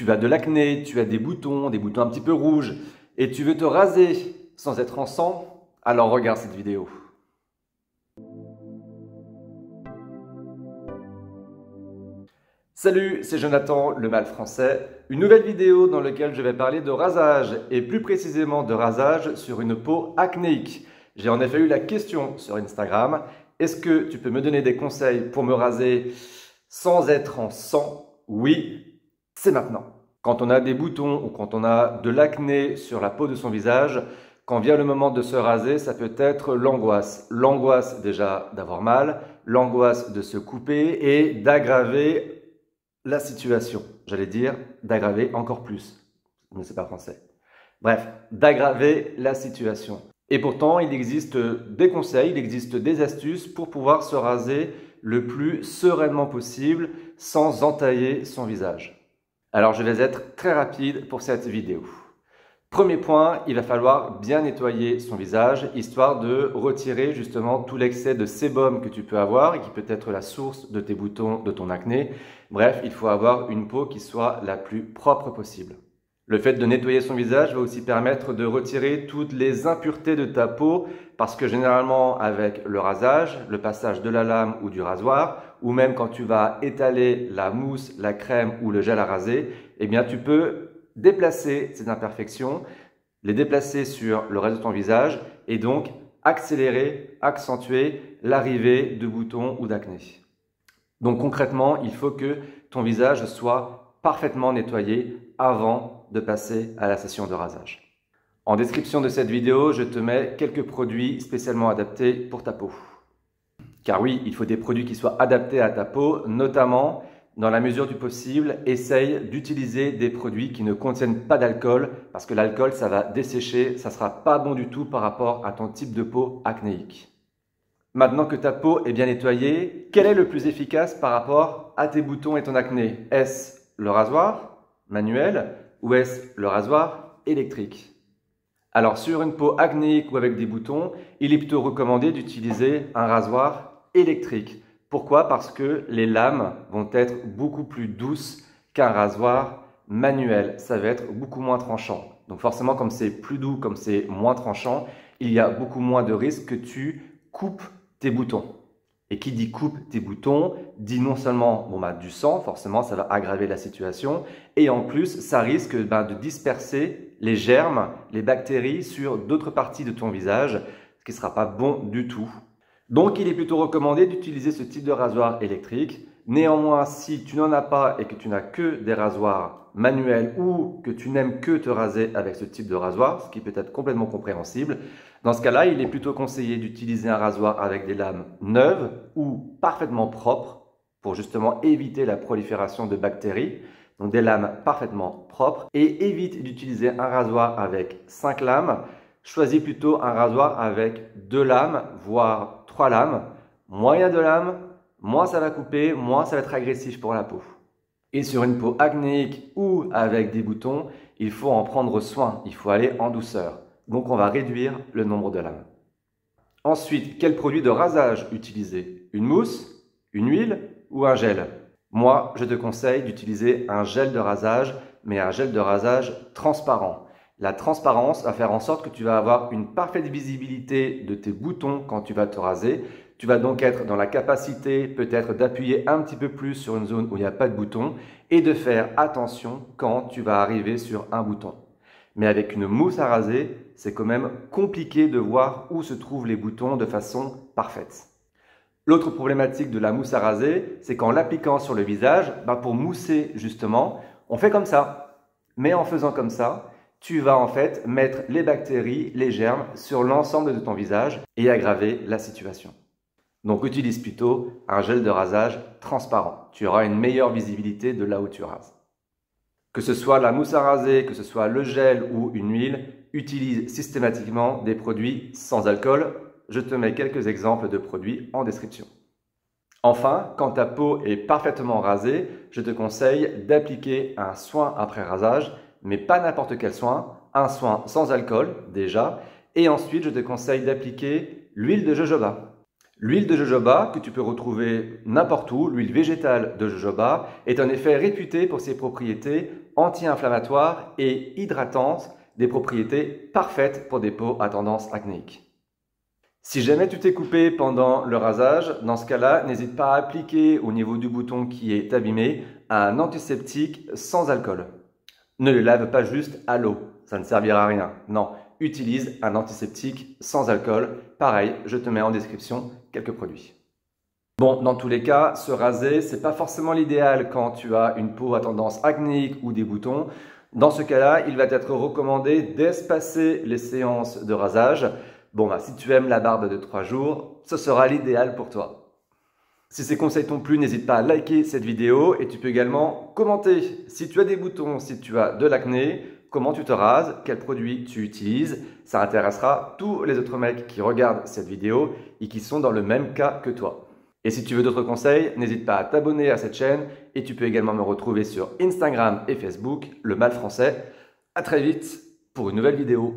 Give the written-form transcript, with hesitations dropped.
Tu as de l'acné, tu as des boutons un petit peu rouges et tu veux te raser sans être en sang, alors regarde cette vidéo. Salut, c'est Jonathan, le mâle français. Une nouvelle vidéo dans laquelle je vais parler de rasage et plus précisément de rasage sur une peau acnéique. J'ai en effet eu la question sur Instagram. Est-ce que tu peux me donner des conseils pour me raser sans être en sang? Oui, c'est maintenant. Quand on a des boutons ou quand on a de l'acné sur la peau de son visage, quand vient le moment de se raser, ça peut être l'angoisse. L'angoisse déjà d'avoir mal, l'angoisse de se couper et d'aggraver la situation. J'allais dire d'aggraver encore plus. Mais c'est pas français. Bref, d'aggraver la situation. Et pourtant, il existe des conseils, il existe des astuces pour pouvoir se raser le plus sereinement possible sans entailler son visage. Alors, je vais être très rapide pour cette vidéo. Premier point, il va falloir bien nettoyer son visage, histoire de retirer justement tout l'excès de sébum que tu peux avoir et qui peut être la source de tes boutons, de ton acné. Bref, il faut avoir une peau qui soit la plus propre possible. Le fait de nettoyer son visage va aussi permettre de retirer toutes les impuretés de ta peau parce que généralement avec le rasage, le passage de la lame ou du rasoir ou même quand tu vas étaler la mousse, la crème ou le gel à raser, eh bien tu peux déplacer ces imperfections, les déplacer sur le reste de ton visage et donc accélérer, accentuer l'arrivée de boutons ou d'acné. Donc concrètement, il faut que ton visage soit parfaitement nettoyé avant de passer à la session de rasage. En description de cette vidéo, je te mets quelques produits spécialement adaptés pour ta peau. Car oui, il faut des produits qui soient adaptés à ta peau, notamment dans la mesure du possible, essaye d'utiliser des produits qui ne contiennent pas d'alcool parce que l'alcool, ça va dessécher, ça ne sera pas bon du tout par rapport à ton type de peau acnéique. Maintenant que ta peau est bien nettoyée, quel est le plus efficace par rapport à tes boutons et ton acné? Est-ce le rasoir manuel ou est-ce le rasoir électrique? Alors sur une peau acnéique ou avec des boutons, il est plutôt recommandé d'utiliser un rasoir électrique. Pourquoi? Parce que les lames vont être beaucoup plus douces qu'un rasoir manuel. Ça va être beaucoup moins tranchant. Donc forcément, comme c'est plus doux, comme c'est moins tranchant, il y a beaucoup moins de risques que tu coupes tes boutons. Et qui dit coupe tes boutons, dit non seulement du sang, forcément ça va aggraver la situation, et en plus ça risque de disperser les germes, les bactéries sur d'autres parties de ton visage, ce qui ne sera pas bon du tout. Donc il est plutôt recommandé d'utiliser ce type de rasoir électrique. Néanmoins, si tu n'en as pas et que tu n'as que des rasoirs manuels ou que tu n'aimes que te raser avec ce type de rasoir, ce qui peut être complètement compréhensible, dans ce cas-là, il est plutôt conseillé d'utiliser un rasoir avec des lames neuves ou parfaitement propres pour justement éviter la prolifération de bactéries. Donc des lames parfaitement propres et évite d'utiliser un rasoir avec 5 lames. Choisis plutôt un rasoir avec 2 lames, voire 3 lames. Moins il y a de lames, moins ça va couper, moins ça va être agressif pour la peau. Et sur une peau acnéique ou avec des boutons, il faut en prendre soin, il faut aller en douceur. Donc on va réduire le nombre de lames. Ensuite, quel produit de rasage utiliser? Une mousse, une huile ou un gel? Moi, je te conseille d'utiliser un gel de rasage, mais un gel de rasage transparent. La transparence va faire en sorte que tu vas avoir une parfaite visibilité de tes boutons quand tu vas te raser. Tu vas donc être dans la capacité peut-être d'appuyer un petit peu plus sur une zone où il n'y a pas de bouton et de faire attention quand tu vas arriver sur un bouton. Mais avec une mousse à raser, c'est quand même compliqué de voir où se trouvent les boutons de façon parfaite. L'autre problématique de la mousse à raser, c'est qu'en l'appliquant sur le visage, pour mousser justement, on fait comme ça. Mais en faisant comme ça, tu vas en fait mettre les bactéries, les germes sur l'ensemble de ton visage et aggraver la situation. Donc utilise plutôt un gel de rasage transparent. Tu auras une meilleure visibilité de là où tu rases. Que ce soit la mousse à raser, que ce soit le gel ou une huile, utilise systématiquement des produits sans alcool. Je te mets quelques exemples de produits en description. Enfin, quand ta peau est parfaitement rasée, je te conseille d'appliquer un soin après rasage, mais pas n'importe quel soin, un soin sans alcool déjà, et ensuite je te conseille d'appliquer l'huile de jojoba. L'huile de jojoba, que tu peux retrouver n'importe où, l'huile végétale de jojoba, est en effet réputée pour ses propriétés anti-inflammatoires et hydratantes, des propriétés parfaites pour des peaux à tendance acnéique. Si jamais tu t'es coupé pendant le rasage, dans ce cas-là, n'hésite pas à appliquer au niveau du bouton qui est abîmé un antiseptique sans alcool. Ne le lave pas juste à l'eau, ça ne servira à rien. Non, utilise un antiseptique sans alcool. Pareil, je te mets en description quelques produits. Bon, dans tous les cas, se raser, c'est pas forcément l'idéal quand tu as une peau à tendance acnéique ou des boutons. Dans ce cas-là, il va être recommandé d'espacer les séances de rasage. Bon, si tu aimes la barbe de 3 jours, ce sera l'idéal pour toi. Si ces conseils t'ont plu, n'hésite pas à liker cette vidéo et tu peux également commenter. Si tu as des boutons, si tu as de l'acné, comment tu te rases, quels produits tu utilises. Ça intéressera tous les autres mecs qui regardent cette vidéo et qui sont dans le même cas que toi. Et si tu veux d'autres conseils, n'hésite pas à t'abonner à cette chaîne et tu peux également me retrouver sur Instagram et Facebook, Le Mal Français. À très vite pour une nouvelle vidéo.